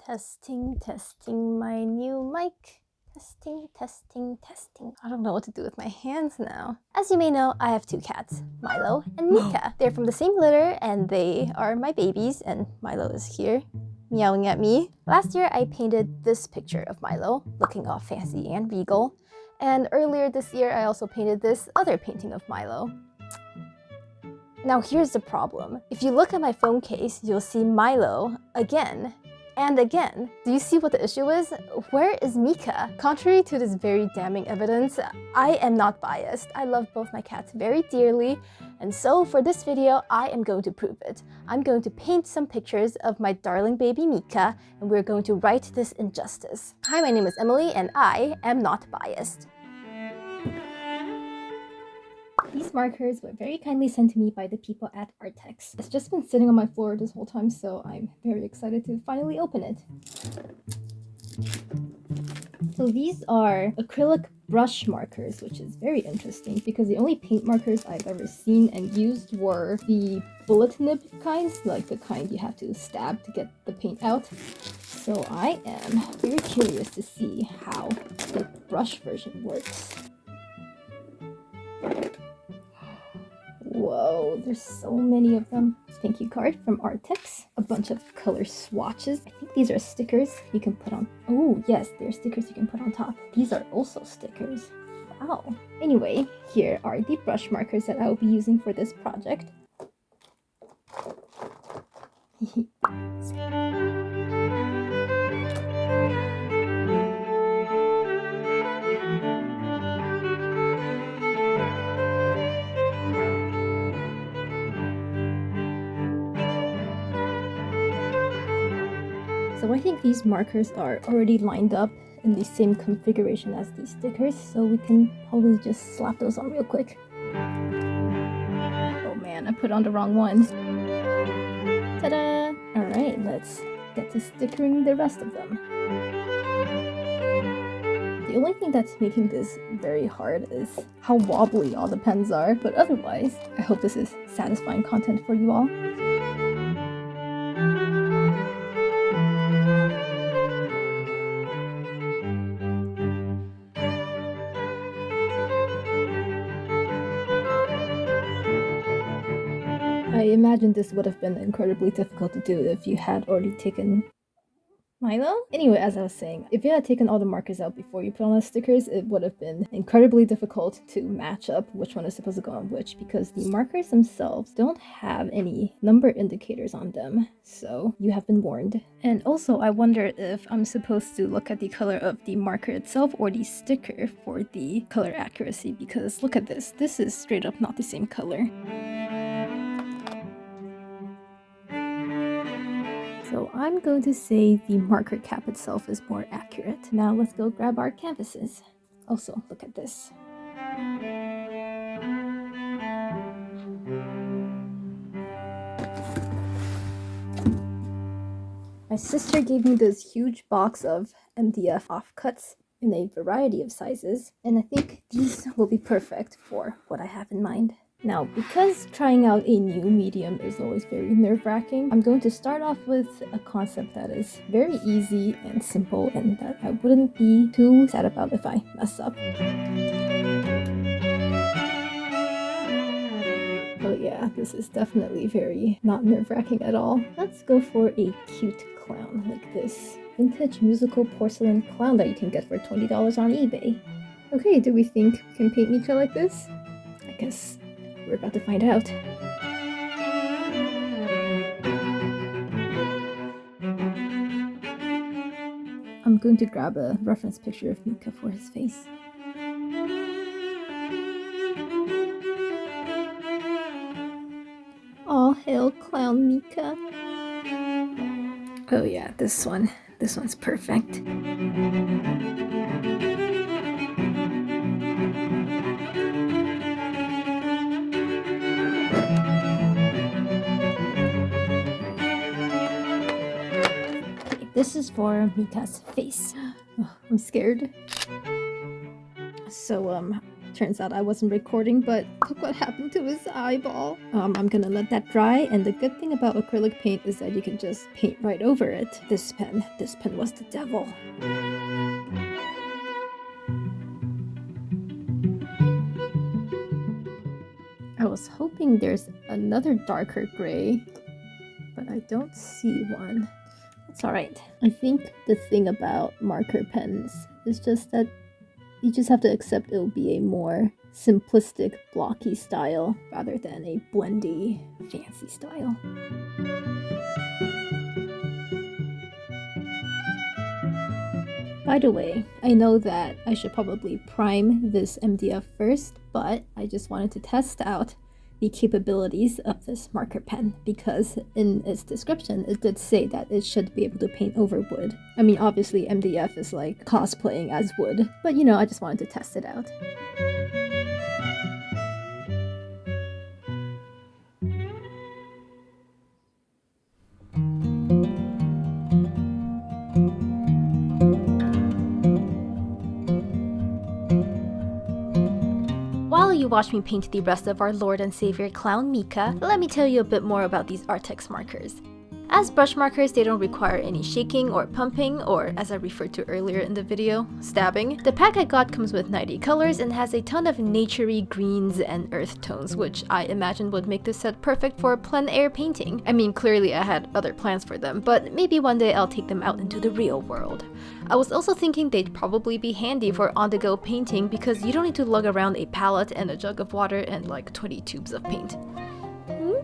Testing, testing my new mic. Testing, testing, testing. I don't know what to do with my hands now. As you may know, I have two cats, Milo and Mika. They're from the same litter and they are my babies, and Milo is here meowing at me. Last year, I painted this picture of Milo, looking all fancy and regal. And earlier this year, I also painted this other painting of Milo. Now here's the problem. If you look at my phone case, you'll see Milo again and again. Do you see what the issue is? Where is Mika? Contrary to this very damning evidence, I am not biased. I love both my cats very dearly, and so for this video, I am going to prove it. I'm going to paint some pictures of my darling baby Mika, and we're going to right this injustice. Hi, my name is Emily, and I am not biased. These markers were very kindly sent to me by the people at Artex. It's just been sitting on my floor this whole time, so I'm very excited to finally open it. So these are acrylic brush markers, which is very interesting because the only paint markers I've ever seen and used were the bullet nib kinds, like the kind you have to stab to get the paint out. So I am very curious to see how the brush version works. Whoa, there's so many of them. Thank you card from Artex. A bunch of color swatches. I think these are stickers you can put on. Oh yes, they're stickers you can put on top. These are also stickers. Wow. Anyway, here are the brush markers that I will be using for this project. So I think these markers are already lined up in the same configuration as these stickers, so we can probably just slap those on real quick. Oh man, I put on the wrong one. Ta-da! Alright, let's get to stickering the rest of them. The only thing that's making this very hard is how wobbly all the pens are, but otherwise, I hope this is satisfying content for you all. I imagine this would have been incredibly difficult to do if you had already taken Milo? Anyway, as I was saying, if you had taken all the markers out before you put on the stickers, it would have been incredibly difficult to match up which one is supposed to go on which, because the markers themselves don't have any number indicators on them, so you have been warned. And also, I wonder if I'm supposed to look at the color of the marker itself or the sticker for the color accuracy, because look at this. This is straight up not the same color. So I'm going to say the marker cap itself is more accurate. Now let's go grab our canvases. Also, look at this. My sister gave me this huge box of MDF offcuts in a variety of sizes, and I think these will be perfect for what I have in mind. Now, because trying out a new medium is always very nerve-wracking, I'm going to start off with a concept that is very easy and simple and that I wouldn't be too sad about if I mess up. Oh yeah, this is definitely very not nerve-wracking at all. Let's go for a cute clown like this vintage musical porcelain clown that you can get for $20 on eBay. Okay, do we think we can paint Mika like this? I guess we're about to find out. I'm going to grab a reference picture of Mika for his face. All hail clown Mika. Oh yeah, this one's perfect. This is for Mika's face. Oh, I'm scared. So, Turns out I wasn't recording, but look what happened to his eyeball. I'm gonna let that dry, and the good thing about acrylic paint is that you can just paint right over it. This pen was the devil. I was hoping there's another darker gray, but I don't see one. It's alright. I think the thing about marker pens is just that you just have to accept it'll be a more simplistic, blocky style rather than a blendy, fancy style. By the way, I know that I should probably prime this MDF first, but I just wanted to test out the capabilities of this marker pen because in its description it did say that it should be able to paint over wood. I mean, obviously MDF is like cosplaying as wood, but you know, I just wanted to test it out. While you watch me paint the rest of our Lord and Savior clown Mika, let me tell you a bit more about these Artex markers. As brush markers, they don't require any shaking or pumping, or as I referred to earlier in the video, stabbing. The pack I got comes with 90 colors and has a ton of naturey greens and earth tones, which I imagine would make this set perfect for plein air painting. I mean, clearly I had other plans for them, but maybe one day I'll take them out into the real world. I was also thinking they'd probably be handy for on-the-go painting because you don't need to lug around a palette and a jug of water and like 20 tubes of paint.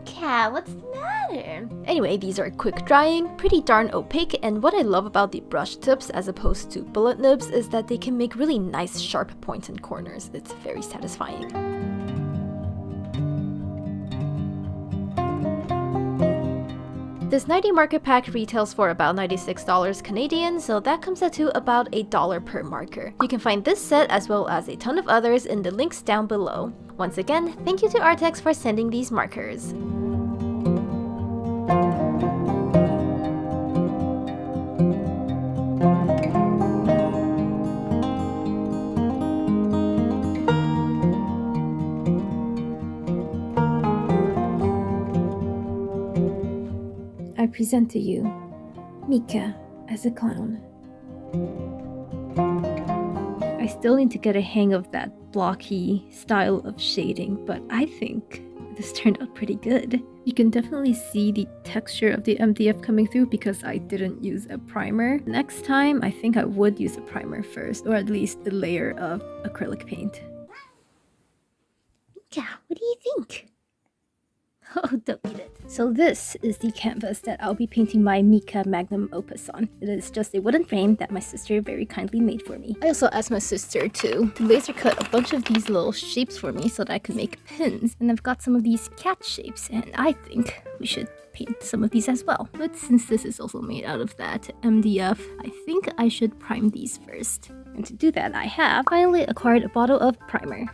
Cat, what's the matter? Anyway, these are quick drying, pretty darn opaque, and what I love about the brush tips as opposed to bullet nibs is that they can make really nice sharp points and corners. It's very satisfying. This 90 marker pack retails for about $96 Canadian, so that comes out to about $8 per marker. You can find this set as well as a ton of others in the links down below. Once again, thank you to Artex for sending these markers. I present to you Mika as a clown. I still need to get a hang of that blocky style of shading, but I think this turned out pretty good. You can definitely see the texture of the MDF coming through because I didn't use a primer. Next time, I think I would use a primer first, or at least a layer of acrylic paint. Mika, what do you think? Oh, don't eat it. So this is the canvas that I'll be painting my Mika magnum opus on. It is just a wooden frame that my sister very kindly made for me. I also asked my sister to laser cut a bunch of these little shapes for me so that I could make pins. And I've got some of these cat shapes, and I think we should paint some of these as well. But since this is also made out of that MDF, I think I should prime these first. And to do that, I have finally acquired a bottle of primer.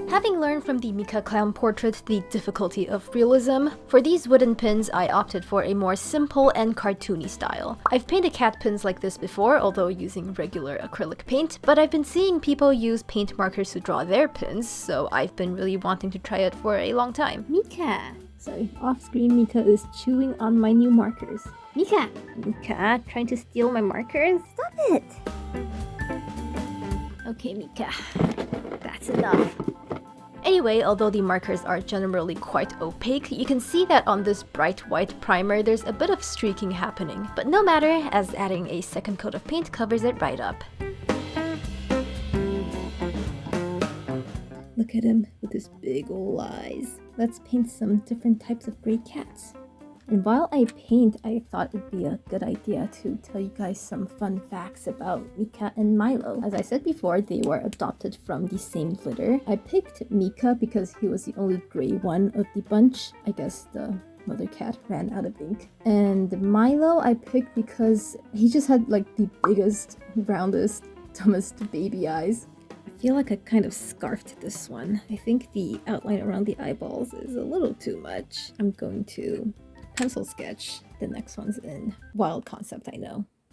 Having learned from the Mika clown portrait the difficulty of realism, for these wooden pins I opted for a more simple and cartoony style. I've painted cat pins like this before, although using regular acrylic paint, but I've been seeing people use paint markers to draw their pins, so I've been really wanting to try it for a long time. Mika! Sorry, off-screen Mika is chewing on my new markers. Mika! Mika, trying to steal my markers? Stop it! Okay, Mika, that's enough. Anyway, although the markers are generally quite opaque, you can see that on this bright white primer there's a bit of streaking happening. But no matter, as adding a second coat of paint covers it right up. Look at him with his big ol' eyes. Let's paint some different types of gray cats. And while I paint, I thought it'd be a good idea to tell you guys some fun facts about Mika and Milo. As I said before, they were adopted from the same litter. I picked Mika because he was the only gray one of the bunch. I guess the mother cat ran out of ink. And Milo I picked because he just had like the biggest, roundest, dumbest baby eyes. I feel like I kind of scarfed this one. I think the outline around the eyeballs is a little too much. I'm going to pencil sketch the next one's in. Wild concept, I know.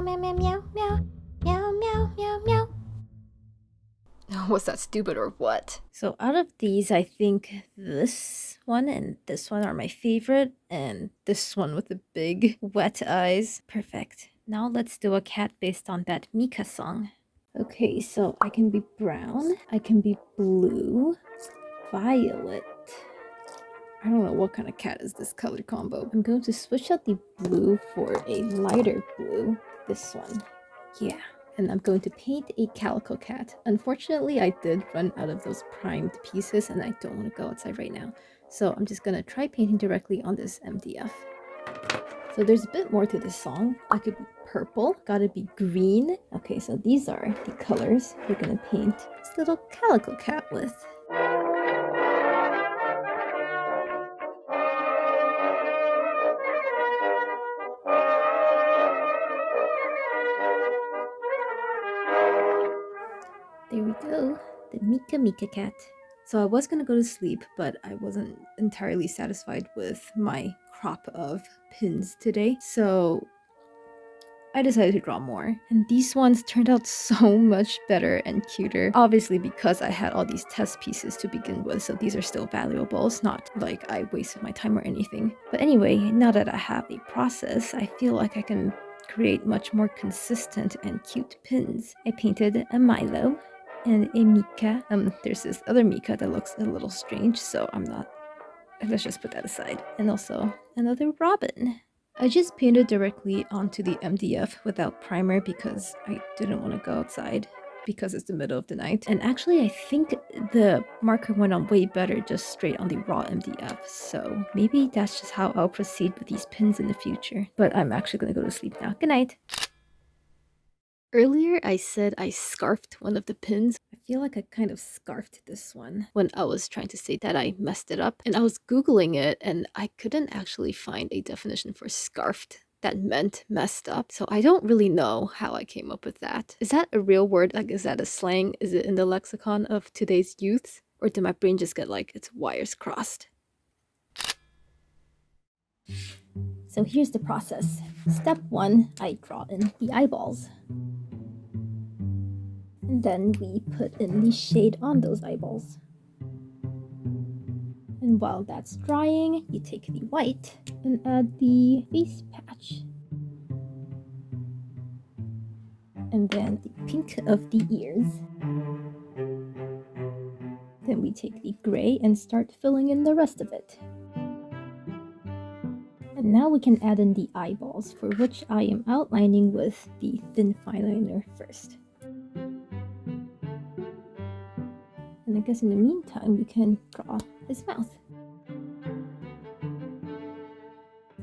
meow, meow, meow, meow, meow, meow, meow, meow, meow. Was that stupid or what? So out of these, I think this one and this one are my favorite, and this one with the big wet eyes. Perfect. Now let's do a cat based on that Mika song. Okay, so I can be brown, I can be blue, violet. I don't know what kind of cat is this color combo. I'm going to switch out the blue for a lighter blue. This one. Yeah. And I'm going to paint a calico cat. Unfortunately, I did run out of those primed pieces and I don't want to go outside right now. So I'm just going to try painting directly on this MDF. So there's a bit more to this song. I could be purple, gotta be green. Okay, so these are the colors we're gonna paint this little calico cat with. There we go, the Mika Mika cat. So I was gonna go to sleep, but I wasn't entirely satisfied with my crop of pins today. So I decided to draw more. And these ones turned out so much better and cuter. Obviously because I had all these test pieces to begin with, so these are still valuable. It's not like I wasted my time or anything. But anyway, now that I have the process, I feel like I can create much more consistent and cute pins. I painted a Milo and a Mika. There's this other Mika that looks a little strange, so let's just put that aside. And also another Robin. I just painted directly onto the MDF without primer because I didn't want to go outside because it's the middle of the night. And actually, I think the marker went on way better just straight on the raw MDF. So maybe that's just how I'll proceed with these pins in the future. But I'm actually going to go to sleep now. Good night. Earlier, I said I scarfed one of the pins. I feel like I kind of scarfed this one when I was trying to say that I messed it up. And I was Googling it and I couldn't actually find a definition for scarfed that meant messed up. So I don't really know how I came up with that. Is that a real word? Like, is that a slang? Is it in the lexicon of today's youth? Or did my brain just get like its wires crossed? So here's the process. Step 1, I draw in the eyeballs. And then we put in the shade on those eyeballs. And while that's drying, you take the white and add the face patch. And then the pink of the ears. Then we take the gray and start filling in the rest of it. And now we can add in the eyeballs, for which I am outlining with the thin fineliner first. And I guess in the meantime, we can draw his mouth.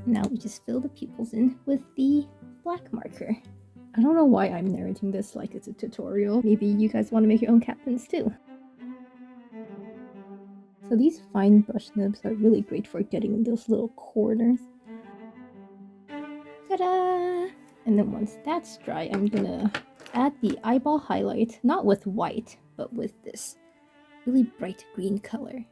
Now we just fill the pupils in with the black marker. I don't know why I'm narrating this like it's a tutorial. Maybe you guys want to make your own cat pins too. So these fine brush nibs are really great for getting in those little corners. Ta-da! And then once that's dry, I'm gonna add the eyeball highlight, not with white, but with this really bright green color.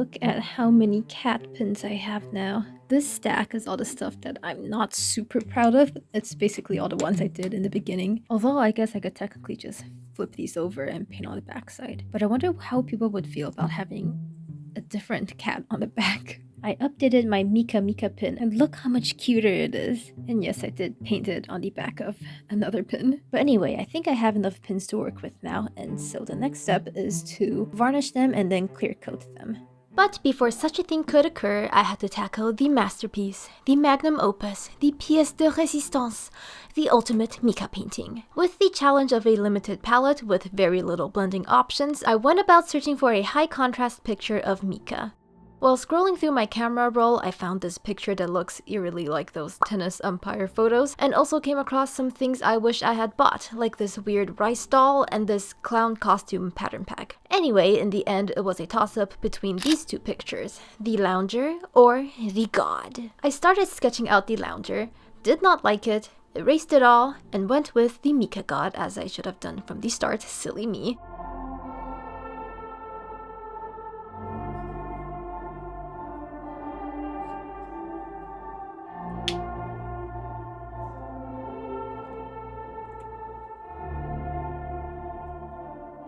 look at how many cat pins I have now. This stack is all the stuff that I'm not super proud of. It's basically all the ones I did in the beginning. Although I guess I could technically just flip these over and paint on the backside. But I wonder how people would feel about having a different cat on the back. I updated my Mika Mika pin and look how much cuter it is. And yes, I did paint it on the back of another pin. But anyway, I think I have enough pins to work with now, and so the next step is to varnish them and then clear coat them. But before such a thing could occur, I had to tackle the masterpiece, the magnum opus, the pièce de résistance, the ultimate Mika painting. With the challenge of a limited palette with very little blending options, I went about searching for a high contrast picture of Mika. While scrolling through my camera roll, I found this picture that looks eerily like those tennis umpire photos, and also came across some things I wish I had bought, like this weird rice doll and this clown costume pattern pack. Anyway, in the end, it was a toss-up between these two pictures, the lounger or the god. I started sketching out the lounger, did not like it, erased it all, and went with the Mika god, as I should have done from the start, silly me.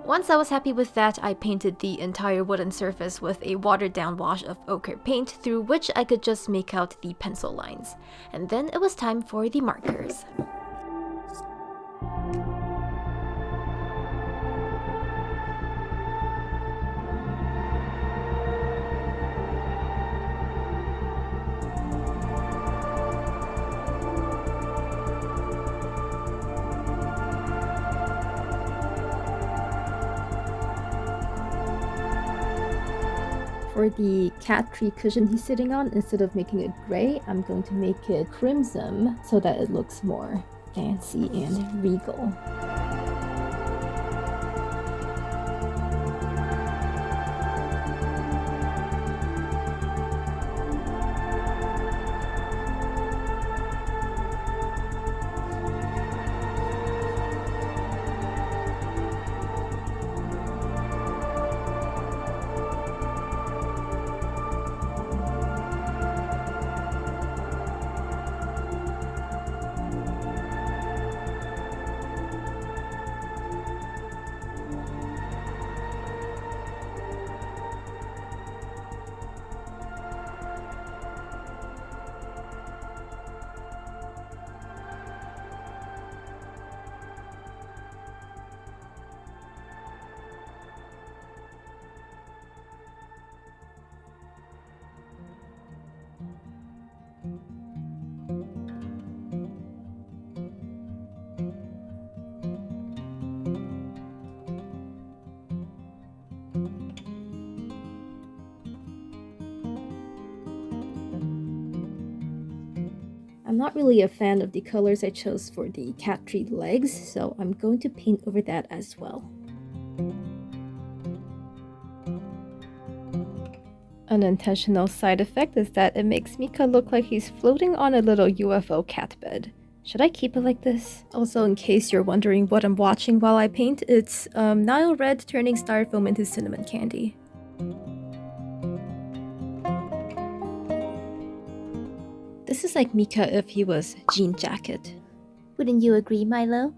Once I was happy with that, I painted the entire wooden surface with a watered down wash of ochre paint through which I could just make out the pencil lines. And then it was time for the markers. For the cat tree cushion he's sitting on, instead of making it gray, I'm going to make it crimson so that it looks more fancy and regal. I'm not really a fan of the colors I chose for the cat tree legs, so I'm going to paint over that as well. Unintentional side effect is that it makes Mika look like he's floating on a little UFO cat bed. Should I keep it like this? Also, in case you're wondering what I'm watching while I paint, it's Nile Red turning styrofoam into cinnamon candy. This is like Mika if he was jean jacket. Wouldn't you agree, Milo?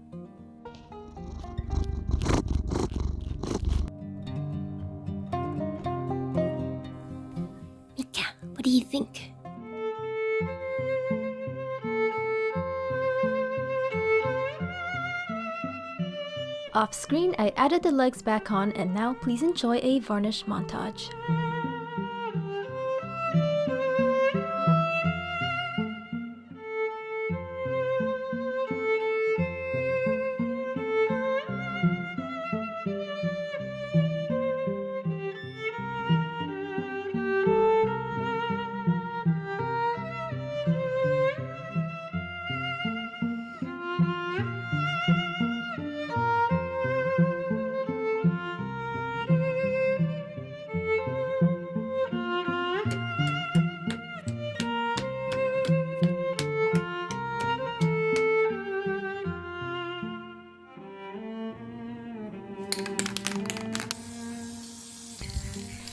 Mika, what do you think? Off screen, I added the legs back on, and now please enjoy a varnish montage.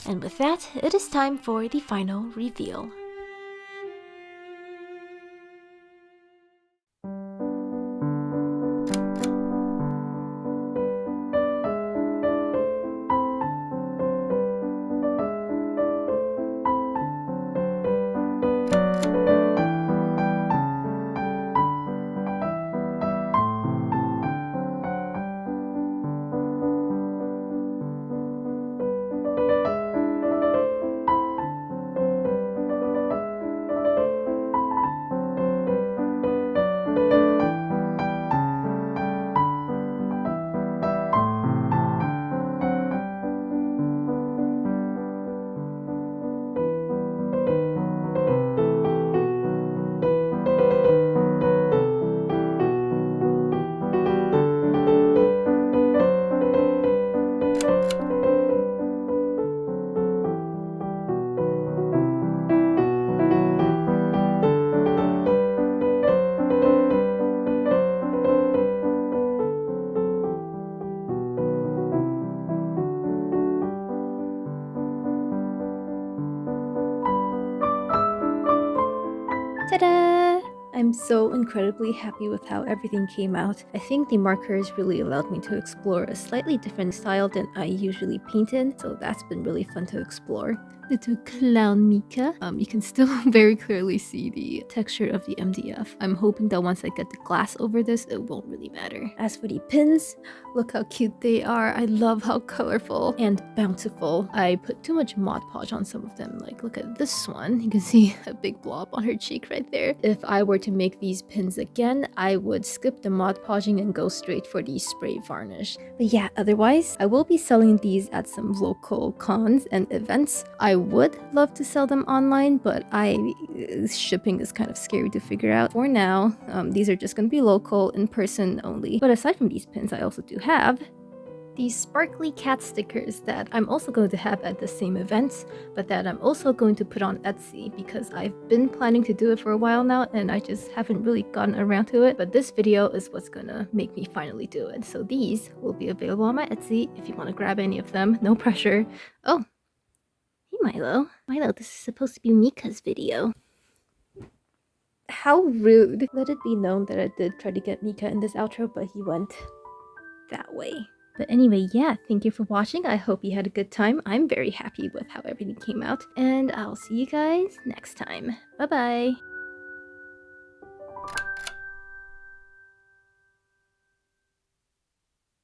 And with that, it is time for the final reveal. Ta-da! I'm so incredibly happy with how everything came out. I think the markers really allowed me to explore a slightly different style than I usually paint in, so that's been really fun to explore. Little clown Mika. You can still very clearly see the texture of the MDF. I'm hoping that once I get the glass over this, it won't really matter. As for the pins, look how cute they are. I love how colorful and bountiful. I put too much Mod Podge on some of them. Like, look at this one. You can see a big blob on her cheek right there. If I were to make these pins again, I would skip the Mod Podging and go straight for the spray varnish. But yeah, otherwise, I will be selling these at some local cons and events. I would love to sell them online, but shipping is kind of scary to figure out. For now, these are just going to be local, in person only. But aside from these pins, I also do have these sparkly cat stickers that I'm also going to have at the same events, but that I'm also going to put on Etsy because I've been planning to do it for a while now and I just haven't really gotten around to it. But this video is what's gonna make me finally do it. So these will be available on my Etsy if you want to grab any of them. No pressure. Oh, hey Milo. Milo, this is supposed to be Mika's video. How rude. Let it be known that I did try to get Mika in this outro, but he went that way. But anyway, yeah, thank you for watching. I hope you had a good time. I'm very happy with how everything came out. And I'll see you guys next time. Bye-bye.